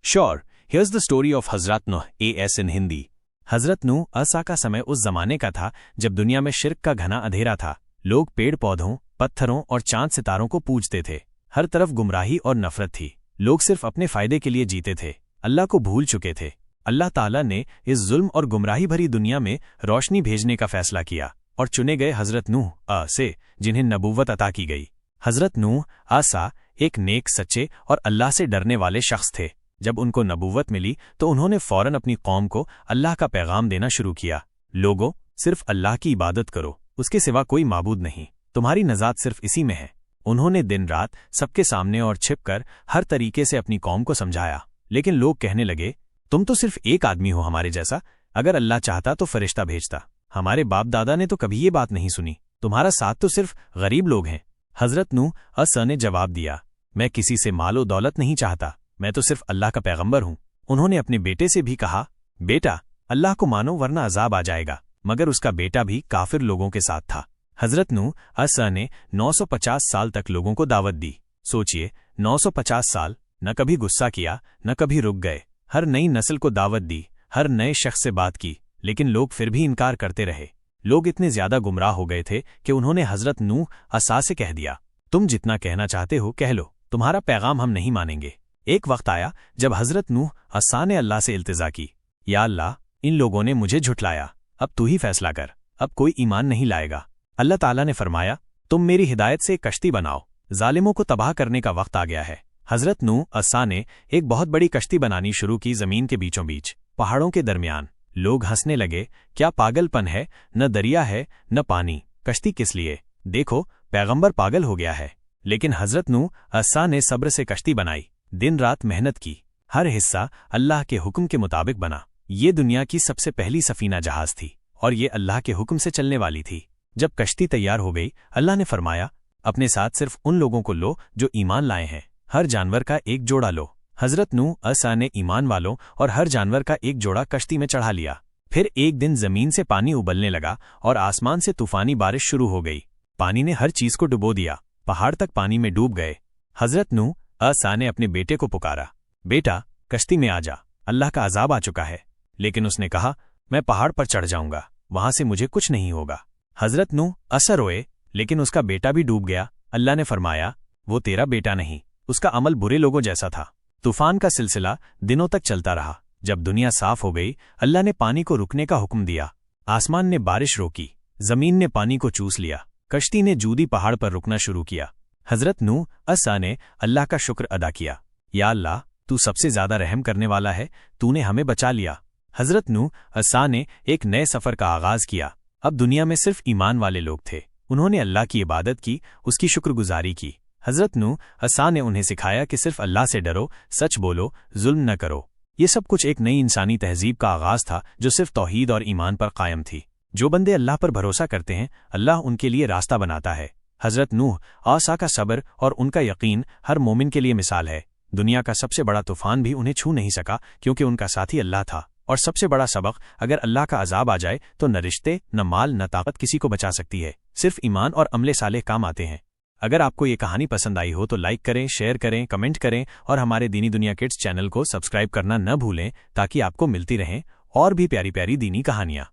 Sure, here's the story of Hazrat Nuh AS in Hindi. हजरत नूह असा का समय उस जमाने का था जब दुनिया में शिर्क का घना अंधेरा था। लोग पेड़ पौधों, पत्थरों और चांद सितारों को पूजते थे। हर तरफ गुमराही और नफरत थी। लोग सिर्फ अपने फायदे के लिए जीते थे, अल्लाह को भूल चुके थे। अल्लाह ताला ने इस जुल्म और गुमराही भरी दुनिया में रोशनी भेजने का फैसला किया और चुने गए हजरत नूह से, जिन्हें नबूवत अता की गई। हजरत नूह आसा एक नेक, सच्चे और अल्लाह से डरने वाले शख्स थे। जब उनको नबूवत मिली तो उन्होंने फौरन अपनी कौम को अल्लाह का पैगाम देना शुरू किया। लोगों, सिर्फ अल्लाह की इबादत करो, उसके सिवा कोई माबूद नहीं, तुम्हारी नजात सिर्फ इसी में है। उन्होंने दिन रात सबके सामने और छिपकर हर तरीके से अपनी कौम को समझाया, लेकिन लोग कहने लगे, तुम तो सिर्फ एक आदमी हो हमारे जैसा, अगर अल्लाह चाहता तो फरिश्ता भेजता। हमारे बाप दादा ने तो कभी ये बात नहीं सुनी, तुम्हारा साथ तो सिर्फ गरीब लोग हैं। हजरत नूह अस ने जवाब दिया, मैं किसी से मालो दौलत नहीं चाहता, मैं तो सिर्फ अल्लाह का पैगंबर हूं। उन्होंने अपने बेटे से भी कहा, बेटा, अल्लाह को मानो वरना अजाब आ जाएगा, मगर उसका बेटा भी काफिर लोगों के साथ था। हजरत नूह अस ने 950 साल तक लोगों को दावत दी। सोचिए, 950 साल, न कभी गुस्सा किया, न कभी रुक गए। हर नई नस्ल को दावत दी, हर नए शख्स से बात की, लेकिन लोग फिर भी इनकार करते रहे। लोग इतने ज्यादा गुमराह हो गए थे कि उन्होंने हजरत नूह असा से कह दिया, तुम जितना कहना चाहते हो कह लो, तुम्हारा पैगाम हम नहीं मानेंगे। एक वक्त आया जब हजरत नूह असा ने अल्लाह से इल्तिजा की, या अल्लाह, इन लोगों ने मुझे झुठलाया, अब तू ही फैसला कर, अब कोई ईमान नहीं लाएगा। अल्लाह ताला ने फरमाया, तुम मेरी हिदायत से एक कश्ती बनाओ, जालिमों को तबाह करने का वक्त आ गया है। हजरत नूह असा ने एक बहुत बड़ी कश्ती बनानी शुरू की, जमीन के बीचों बीच, पहाड़ों के दरमियान। लोग हंसने लगे, क्या पागलपन है, न दरिया है न पानी, कश्ती किस लिए, देखो पैगंबर पागल हो गया है। लेकिन हजरत नूह असा ने सब्र से कश्ती बनाई, दिन रात मेहनत की, हर हिस्सा अल्लाह के हुक्म के मुताबिक बना। ये दुनिया की सबसे पहली सफीना जहाज थी और ये अल्लाह के हुक्म से चलने वाली थी। जब कश्ती तैयार हो गई, अल्लाह ने फरमाया, अपने साथ सिर्फ उन लोगों को लो जो ईमान लाए हैं, हर जानवर का एक जोड़ा लो। हजरत नूह असा ने ईमान वालों और हर जानवर का एक जोड़ा कश्ती में चढ़ा लिया। फिर एक दिन जमीन से पानी उबलने लगा और आसमान से तूफानी बारिश शुरू हो गई। पानी ने हर चीज को डुबो दिया, पहाड़ तक पानी में डूब गए। हजरत नूह असा ने अपने बेटे को पुकारा, बेटा, कश्ती में आ जा, अल्लाह का अजाब आ चुका है। लेकिन उसने कहा, मैं पहाड़ पर चढ़ जाऊंगा, वहां से मुझे कुछ नहीं होगा। हजरत नूह असा रोए, लेकिन उसका बेटा भी डूब गया। अल्लाह ने फरमाया, वो तेरा बेटा नहीं, उसका अमल बुरे लोगों जैसा था। तूफान का सिलसिला दिनों तक चलता रहा। जब दुनिया साफ हो गई, अल्लाह ने पानी को रुकने का हुक्म दिया। आसमान ने बारिश रोकी, जमीन ने पानी को चूस लिया, कश्ती ने जूदी पहाड़ पर रुकना शुरू किया। हजरत नूह असा ने अल्लाह का शुक्र अदा किया, या अल्लाह, तू सबसे ज्यादा रहम करने वाला है, तूने हमें बचा लिया। हजरत नूह असा ने एक नए सफर का आगाज किया। अब दुनिया में सिर्फ ईमान वाले लोग थे। उन्होंने अल्लाह की इबादत की, उसकी शुक्रगुजारी की। हजरत नूह असा ने उन्हें सिखाया कि सिर्फ अल्लाह से डरो, सच बोलो, जुल्म न करो। ये सब कुछ एक नई इंसानी तहजीब का आगाज था जो सिर्फ तौहीद और ईमान पर कायम थी। जो बंदे अल्लाह पर भरोसा करते हैं, अल्लाह उनके लिए रास्ता बनाता है। हजरत नूह आसा का सब्र और उनका यकीन हर मोमिन के लिए मिसाल है। दुनिया का सबसे बड़ा तूफान भी उन्हें छू नहीं सका, क्योंकि उनका साथी अल्लाह था। और सबसे बड़ा सबक, अगर अल्लाह का अजाब आ जाए तो न रिश्ते, न माल, न ताकत किसी को बचा सकती है, सिर्फ ईमान और अमले सालेह काम आते हैं। अगर आपको ये कहानी पसंद आई हो तो लाइक करें, शेयर करें, कमेंट करें और हमारे दीनी दुनिया किड्स चैनल को सब्सक्राइब करना न भूलें, ताकि आपको मिलती रहें और भी प्यारी प्यारी दीनी कहानियाँ।